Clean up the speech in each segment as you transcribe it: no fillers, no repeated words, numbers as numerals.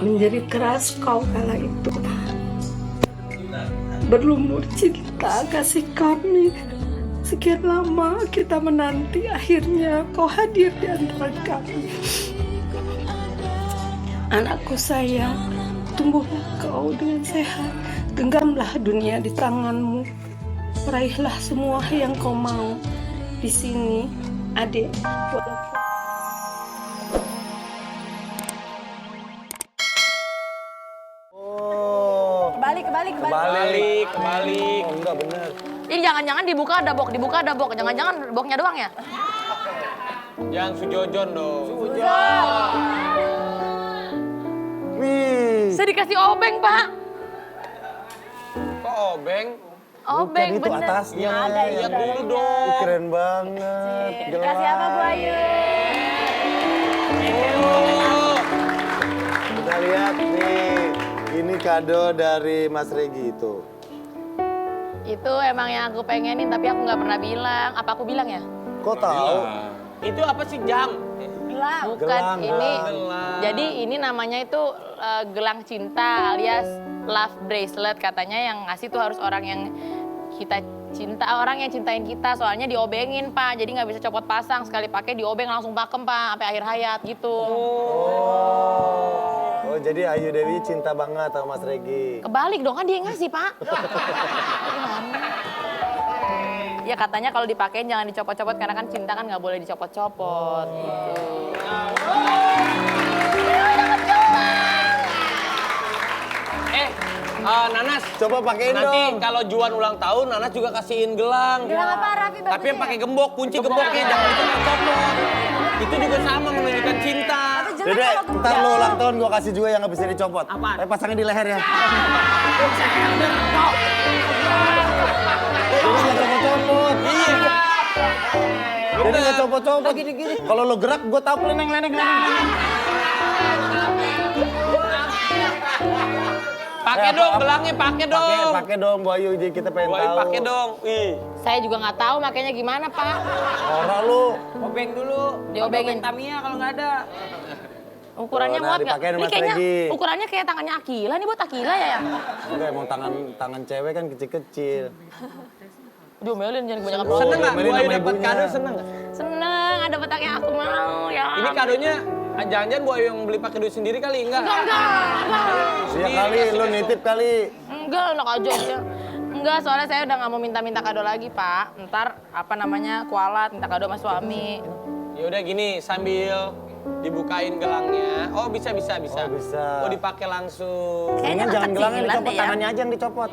menjadi keras kau kala itu. Berlumur cinta kasih kami. Sekian lama kita menanti, akhirnya kau hadir di antara kami. Anakku sayang, tumbuhlah kau dengan sehat. Genggamlah dunia di tanganmu. Raihlah semua yang kau mau. Di sini, adik. Kebalik. Oh, enggak bener. Ini jangan-jangan dibuka ada bok. Jangan-jangan boknya doang ya? Yang sujojon dong. Wih. Saya dikasih obeng, Pak. Kok obeng? Obeng, Bukan itu bener. atasnya. Lihat dulu dong. Ih, keren banget. Dikasih apa, Bu Ayu? Oh. Kita lihat nih. Ini kado dari Mas Regi itu. Itu emang yang aku pengenin, tapi aku nggak pernah bilang. Apa aku bilang ya? Kok tahu? Itu apa sih jam? Bukan, Gelang, ini. gelang. Jadi ini namanya itu gelang cinta alias love bracelet. Katanya yang ngasih tuh harus orang yang kita cinta, orang yang cintain kita. Soalnya diobengin, Pak. Jadi nggak bisa copot pasang. Sekali pakai diobeng langsung pakem, Pak. Sampai akhir hayat gitu. Oh, jadi Ayu Dewi cinta banget sama Mas Regi. Kebalik dong, kan dia yang ngasih, Pak. Gimana? Ya katanya kalau dipakein jangan dicopot-copot karena kan cinta kan nggak boleh dicopot-copot gitu. Nanas. Coba pakein Nanti dong. kalau Juan ulang tahun, Nanas juga kasihin gelang. Gelang apa, Raffi? Tapi yang pakai gembok, kunci gemboknya jangan dicopot. Itu juga sama menunjukkan cinta. Dede, ntar lo ulang tahun gua kasih juga yang nggak bisa dicopot. Apaan? Pasangin di leher ya. Jadi nggak copot-copot. Iya. Jadi nggak copot-copot. Kalau lo gerak, gua tahu leneng. Pakai dong, gelangnya pakai dong. Pakai dong, Bu Ayu. Jadi kita pengen Bu Ayu tahu. pakai dong. Wih. Saya juga nggak tahu makanya gimana, Pak. Ora lu. Obeng dulu. Diobengin. Tamia kalau nggak ada. Ukurannya Nah, muat nggak? dipakein Ini Mas kayaknya Regi. ukurannya kayak tangannya Akila. Ini buat Akila ya? Enggak, emang tangan cewek kan kecil-kecil. Diomelin jangan kebanyakan Oh, Seneng nggak Bu diomelin Ayu sama dapat ibunya. kado, seneng nggak? Seneng, ada petak yang aku mau ya. Ini kadonya, jangan-jangan Bu Ayu yang beli pakai duit sendiri kali, enggak? Enggak. Iya kali, lu nitip kali. Enggak, enak aja ya. Enggak, soalnya saya udah nggak mau minta-minta kado lagi, Pak. Ntar, kualat, minta kado sama suami. Ya udah gini, sambil dibukain gelangnya. Oh, bisa. Oh, bisa. Oh, dipakai langsung. Kayaknya Ini jangan gelangnya kecilan dicopot, deh ya. tangannya aja yang dicopot.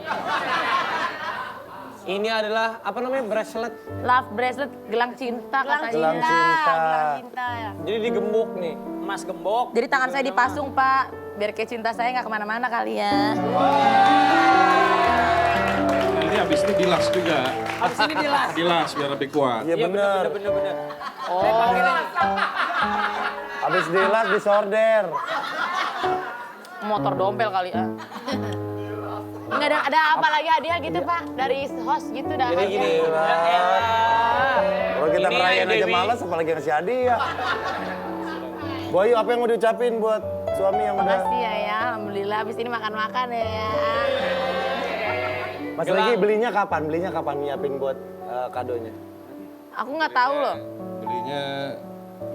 Ini adalah apa namanya? Bracelet. Love bracelet, gelang cinta katanya. Gelang cinta. Gelang cinta ya. Jadi digembok nih. Emas gembok. Jadi tangan saya dipasung, Pak. Biar kayak cinta saya nggak kemana-mana kali ya. Ini habis ini dilas juga. Habis ini dilas. Dilas biar lebih kuat. Iya bener. Bener. Habis dilas disorder. Motor dompel kali ya. Nggak ada apa lagi hadiah gitu, Pak? Dari host gitu dah. Jadi gini. Kalau kita Ini ngerayain Ayu aja Dewi. males, apalagi ngasih hadiah. Bu Ayu, apa yang mau diucapin buat suami yang udah... Makasih ya. Alhamdulillah habis ini makan-makan ya. Mas Gelang. Regi belinya kapan? Belinya kapan nyiapin buat kadonya? Aku nggak tahu loh. Belinya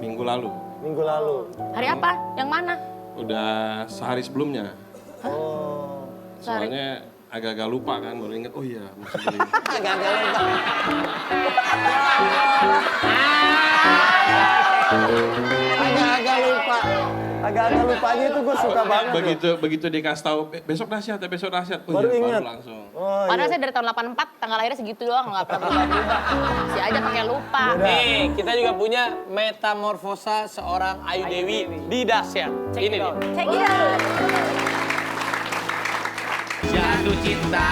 minggu lalu. Minggu lalu. Hari apa? Yang mana? Udah sehari sebelumnya. Oh. Soalnya agak-agak lupa kan, baru inget, oh iya mesti beli. Agak-agak lupa. Agak-agak lupanya itu gue suka banget. loh. Begitu dikasih tahu besok nasihat. Oh Baru iya, ingat. baru langsung. Oh, Padahal iya. saya dari tahun 84, tanggal lahirnya segitu doang, nggak pernah berubah. Si aja pakai lupa. Nih, kita juga punya metamorfosa seorang Ayu Dewi di Dahsyat. Ini nih. Check it out. Jatuh cinta.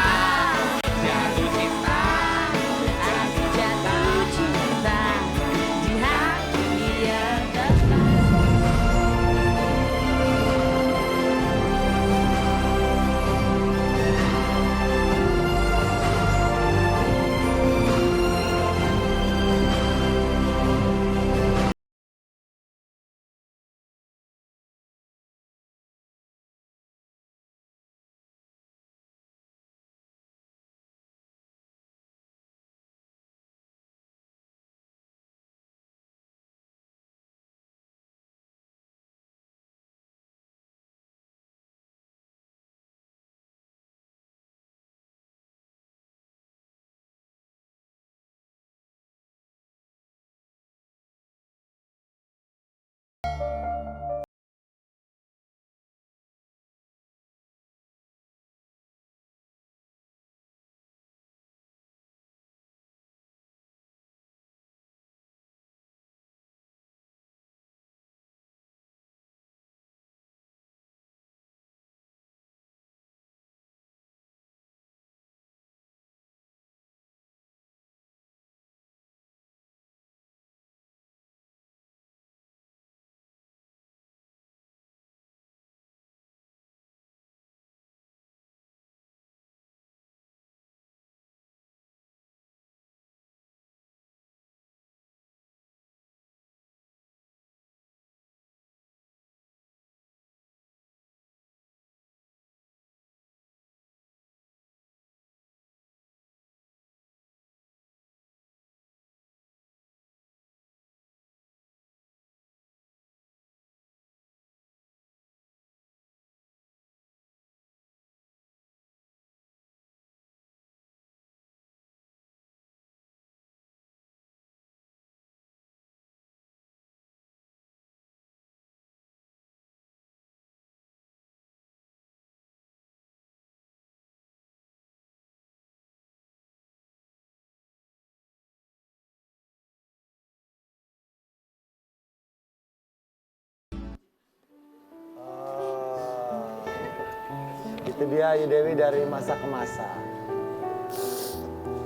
Itu dia Ayu Dewi dari masa ke masa.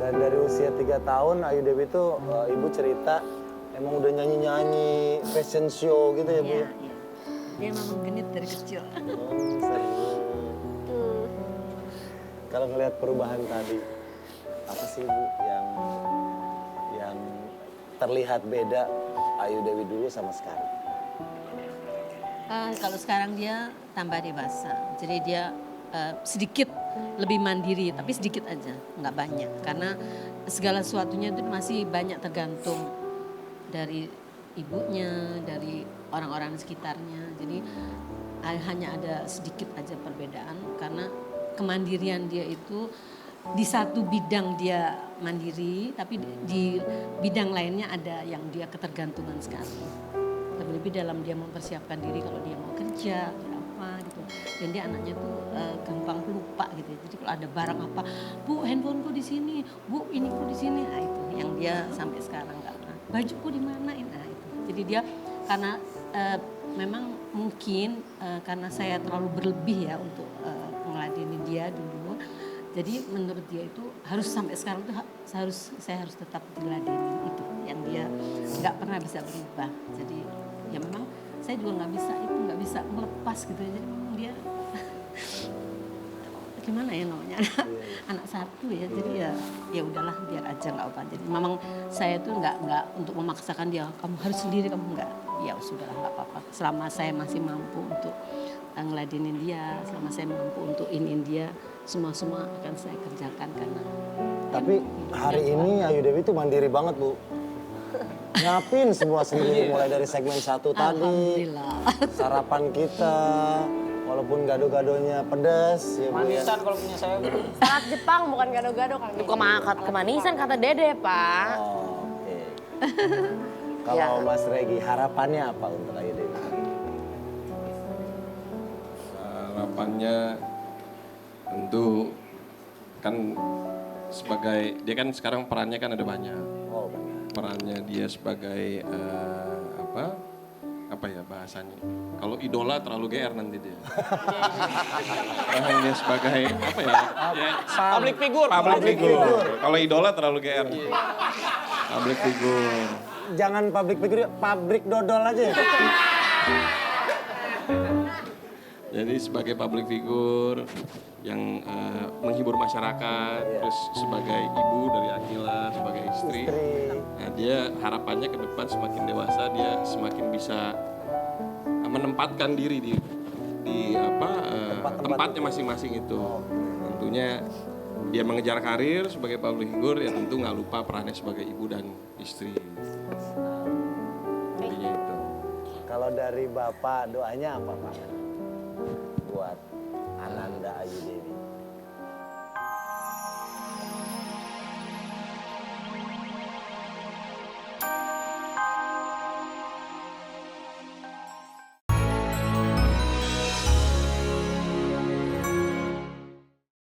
Dan dari usia 3 tahun Ayu Dewi itu ibu cerita emang udah nyanyi-nyanyi, fashion show gitu ya Bu? Iya, iya. Dia memang genit dari kecil. Oh, seru. Kalau ngelihat perubahan tadi, apa sih Bu yang terlihat beda Ayu Dewi dulu sama sekarang? Kalau sekarang dia tambah dewasa, jadi dia sedikit lebih mandiri, tapi sedikit aja, nggak banyak. Karena segala sesuatunya itu masih banyak tergantung dari ibunya, dari orang-orang sekitarnya. Jadi hanya ada sedikit aja perbedaan karena kemandirian dia itu di satu bidang dia mandiri, tapi di bidang lainnya ada yang dia ketergantungan sekali. Lebih-lebih dalam dia mempersiapkan diri kalau dia mau kerja atau apa gitu. Dan dia anaknya tuh gampang lupa gitu. Jadi kalau ada barang apa, Bu handphoneku di sini, Bu iniku di sini, nah itu yang dia sampai sekarang nggak pernah. Bajuku di mana? Nah itu. Jadi dia karena memang mungkin karena saya terlalu berlebih ya untuk ngeladeni dia dulu. Jadi menurut dia itu harus sampai sekarang tuh saya harus tetap diladenin itu yang dia nggak pernah bisa berubah. Jadi ya memang saya juga nggak bisa melepas gitu. Jadi memang dia gimana ya namanya anak satu ya. Jadi ya udahlah biar aja nggak apa. Jadi memang saya tuh nggak untuk memaksakan dia kamu harus sendiri kamu nggak. Ya sudahlah nggak apa-apa. Selama saya masih mampu untuk ngeladenin dia, selama saya mampu untuk iniin dia, semua akan saya kerjakan karena. Tapi hari ini Ayu Dewi tuh mandiri banget Bu. Nyapin semua sendiri mulai dari segmen 1 tadi. Alhamdulillah. Sarapan kita, walaupun gado-gadonya pedas ya Bu ya. Manisan kalau punya saya. Bu. Salad Jepang bukan gado-gado kan. Kemanisan kata Dede, Pak. Oh, oke. Kalau Mas Regi harapannya apa untuk Ayu Dewi? Harapannya tentu kan sebagai dia kan sekarang perannya kan ada banyak. Oh, benar. Perannya dia sebagai apa ya bahasanya? Kalau idola terlalu GR nanti dia. Dia sebagai apa ya? Public figure. Public figure. Kalau idola terlalu GR. Public figure. Jangan public figure, pabrik dodol aja ya. Jadi sebagai public figure yang menghibur masyarakat, terus sebagai ibu dari Akila, sebagai istri. Nah, dia harapannya ke depan semakin dewasa dia semakin bisa menempatkan diri di tempatnya masing-masing itu. Tentunya dia mengejar karir sebagai public figure ya tentu nggak lupa perannya sebagai ibu dan istri. Intinya itu. Kalau dari Bapak doanya apa Pak? Buat Ananda Ayu Dewi.